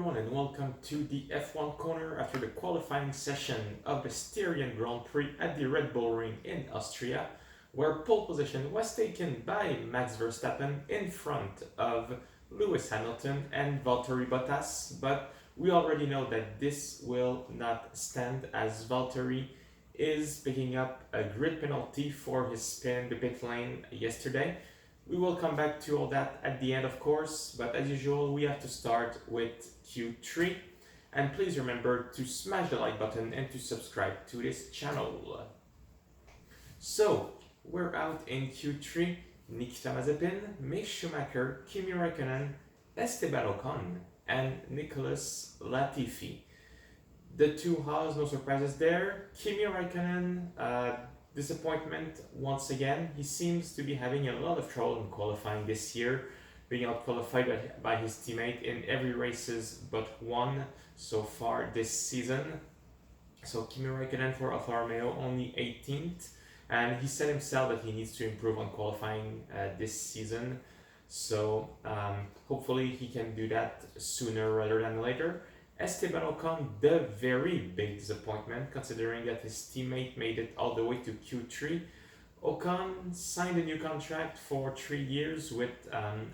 everyone and welcome to the F1 corner after the qualifying session of the Styrian Grand Prix at the Red Bull Ring in Austria, where pole position was taken by Max Verstappen in front of Lewis Hamilton and Valtteri Bottas, but we already know that this will not stand as Valtteri is picking up a grid penalty for his spin in the pit lane yesterday. We will come back to all that at the end, of course, but as usual, we have to start with Q3. And please remember to smash the like button and to subscribe to this channel. So, we're out in Q3. Nikita Mazepin, Mick Schumacher, Kimi Räikkönen, Esteban Ocon, and Nicholas Latifi. The two Haas, no surprises there. Kimi Räikkönen, disappointment once again. He seems to be having a lot of trouble in qualifying this year, being out-qualified by his teammate in every races but one so far this season. So Kimi Räikkönen for Alfa Romeo only 18th, and he said himself that he needs to improve on qualifying this season. So hopefully he can do that sooner rather than later. Esteban Ocon, the very big disappointment, considering that his teammate made it all the way to Q3. Ocon signed a new contract for 3 years with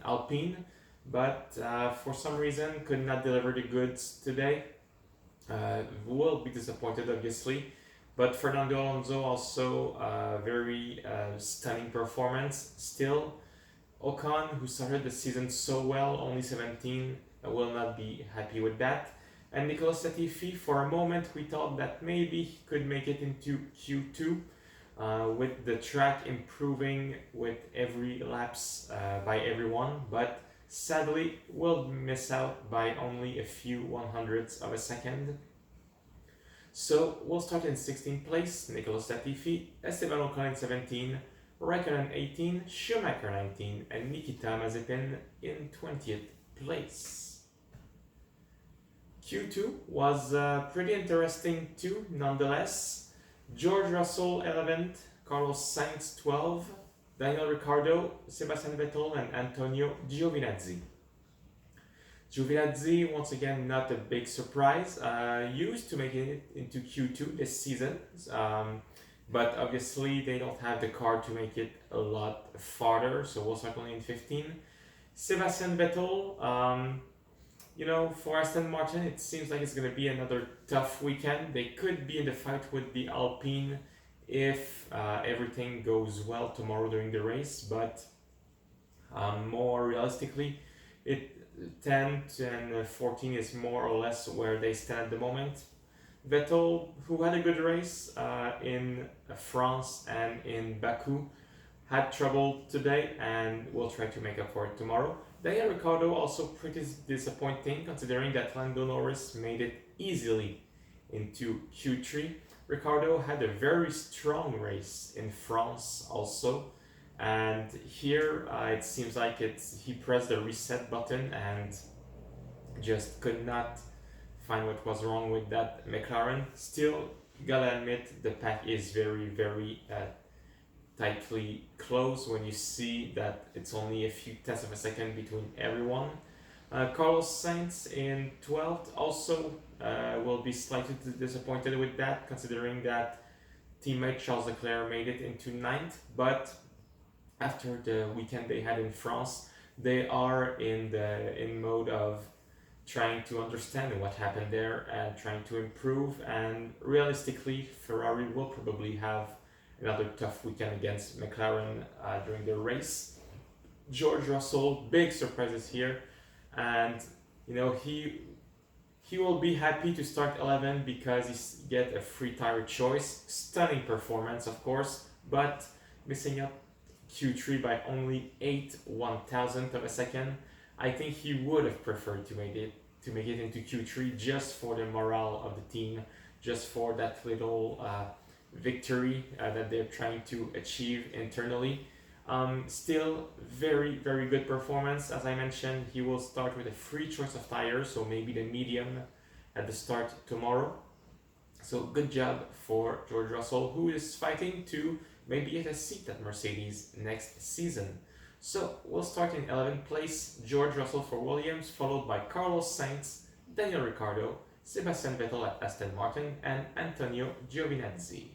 Alpine, but for some reason could not deliver the goods today. Will be disappointed, obviously. But Fernando Alonso also very stunning performance still. Ocon, who started the season so well, only 17, will not be happy with that. And Nicholas Latifi, for a moment we thought that maybe he could make it into Q2 with the track improving with every laps by everyone, but sadly will miss out by only a few 100ths of a second. So we'll start in 16th place, Nicholas Latifi, Esteban Ocon in 17, Räikkönen 18, Schumacher 19, and Nikita Mazepin in 20th place. Q2 was pretty interesting too, nonetheless. George Russell 11th, Carlos Sainz 12th, Daniel Ricciardo, Sebastian Vettel, and Antonio Giovinazzi. Giovinazzi, once again, not a big surprise. Used to make it into Q2 this season, but obviously they don't have the car to make it a lot farther, so we'll start only in 15. Sebastian Vettel, for Aston Martin, it seems like it's going to be another tough weekend. They could be in the fight with the Alpine if everything goes well tomorrow during the race, but more realistically, 10 and 14 is more or less where they stand at the moment. Vettel, who had a good race in France and in Baku, had trouble today and will try to make up for it tomorrow. Daniel Ricciardo also pretty disappointing, considering that Lando Norris made it easily into Q3. Ricciardo had a very strong race in France also, and here it seems like he pressed the reset button and just could not find what was wrong with that McLaren. Still, gotta admit, the pack is very, very tightly close when you see that it's only a few tenths of a second between everyone. Carlos Sainz in 12th also will be slightly disappointed with that, considering that teammate Charles Leclerc made it into 9th, but after the weekend they had in France, they are in mode of trying to understand what happened there and trying to improve, and realistically Ferrari will probably have another tough weekend against McLaren during the race. George Russell, big surprises here, and he will be happy to start 11 because he get a free tire choice. Stunning performance, of course, but missing up Q3 by only 1/1000th of a second. I think he would have preferred to make it into Q3 just for the morale of the team, just for that little victory that they're trying to achieve internally. Still very, very good performance. As I mentioned, he will start with a free choice of tires, so maybe the medium at the start tomorrow. So good job for George Russell, who is fighting to maybe get a seat at Mercedes next season. So we'll start in 11th place, George Russell for Williams, followed by Carlos Sainz, Daniel Ricciardo, Sebastian Vettel at Aston Martin, and Antonio Giovinazzi.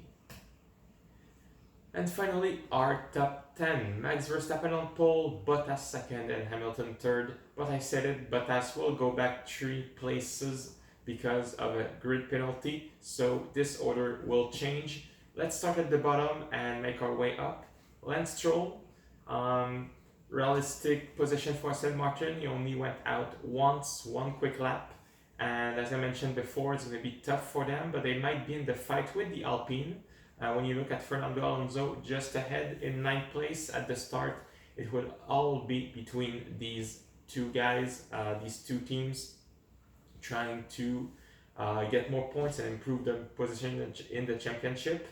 And finally, our top 10. Max Verstappen on pole, Bottas second, and Hamilton third. But I said it, Bottas will go back 3 places because of a grid penalty, so this order will change. Let's start at the bottom and make our way up. Lance Stroll, realistic position for Aston Martin. He only went out once, one quick lap. And as I mentioned before, it's going to be tough for them, but they might be in the fight with the Alpine. When you look at Fernando Alonso just ahead in 9th place at the start, it will all be between these two guys, these two teams, trying to get more points and improve their position in the championship.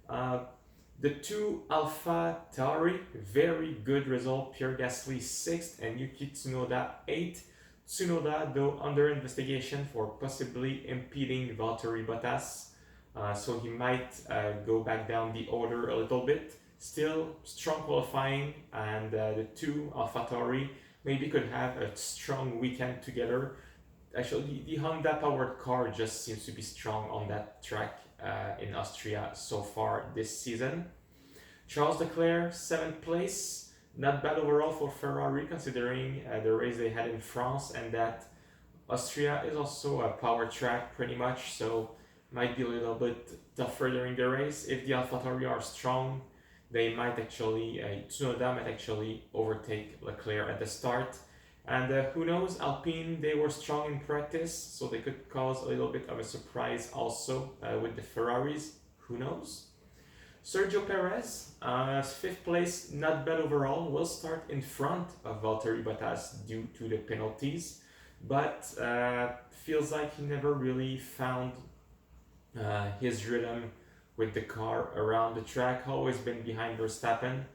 The two Alpha Tauri, very good result. Pierre Gasly 6th and Yuki Tsunoda 8th. Tsunoda, though, under investigation for possibly impeding Valtteri Bottas. So he might go back down the order a little bit. Still strong qualifying, and the two AlphaTauri maybe could have a strong weekend together. Actually, the Honda powered car just seems to be strong on that track in Austria so far this season. Charles Leclerc, 7th place. Not bad overall for Ferrari considering the race they had in France, and that Austria is also a power track pretty much, so might be a little bit tougher during the race. If the AlphaTauri are strong, they might actually, Tsunoda might actually overtake Leclerc at the start. And who knows, Alpine, they were strong in practice, so they could cause a little bit of a surprise also with the Ferraris. Who knows? Sergio Perez, 5th place, not bad overall, will start in front of Valtteri Bottas due to the penalties, but feels like he never really found his rhythm with the car around the track, always been behind Verstappen.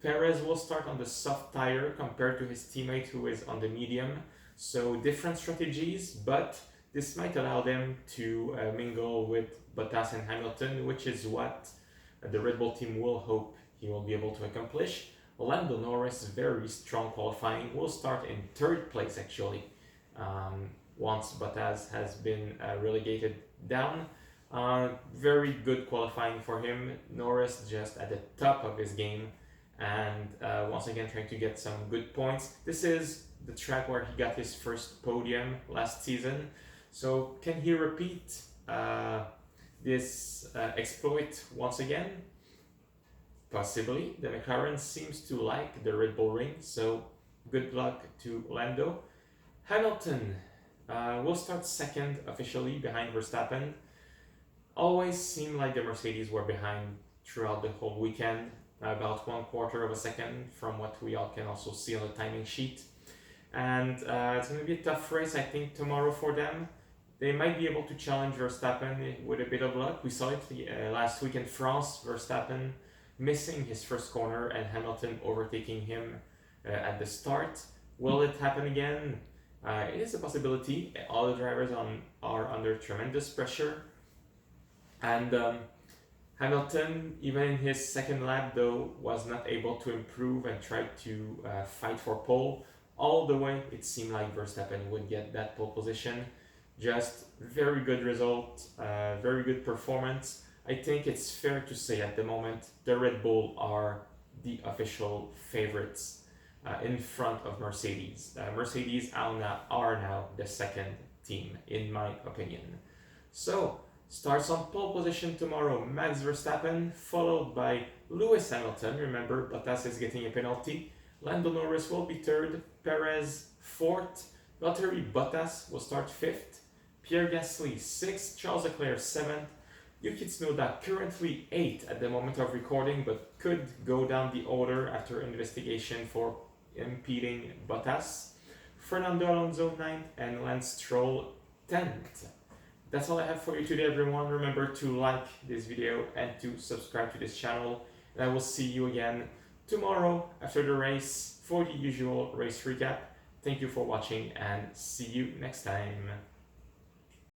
Perez will start on the soft tire compared to his teammate who is on the medium, so different strategies, but this might allow them to mingle with Bottas and Hamilton, which is what the Red Bull team will hope he will be able to accomplish. Lando Norris, very strong qualifying, will start in 3rd place actually, once Bottas has been relegated down. Very good qualifying for him. Norris just at the top of his game, and once again trying to get some good points. This is the track where he got his first podium last season, so can he repeat this exploit once again? Possibly. The McLaren seems to like the Red Bull ring, so good luck to Lando. Hamilton will start 2nd officially behind Verstappen. Always seemed like the Mercedes were behind throughout the whole weekend, about 1/4 of a second from what we all can also see on the timing sheet. And it's going to be a tough race, I think, tomorrow for them. They might be able to challenge Verstappen with a bit of luck. We saw it last week in France, Verstappen missing his first corner and Hamilton overtaking him at the start. Will it happen again? It is a possibility. All the drivers are under tremendous pressure. And Hamilton, even in his 2nd lap though, was not able to improve and tried to fight for pole. All the way it seemed like Verstappen would get that pole position. Just very good result, very good performance. I think it's fair to say at the moment the Red Bull are the official favorites in front of Mercedes. Mercedes are now the 2nd team in my opinion. So starts on pole position tomorrow, Max Verstappen, followed by Lewis Hamilton. Remember, Bottas is getting a penalty. Lando Norris will be 3rd, Perez 4th, Valtteri Bottas will start 5th, Pierre Gasly 6th, Charles Leclerc 7th, Yuki Tsunoda currently 8th at the moment of recording, but could go down the order after investigation for impeding Bottas, Fernando Alonso 9th, and Lance Stroll 10th. That's all I have for you today, everyone. Remember to like this video and to subscribe to this channel, and I will see you again tomorrow after the race for the usual race recap. Thank you for watching and see you next time.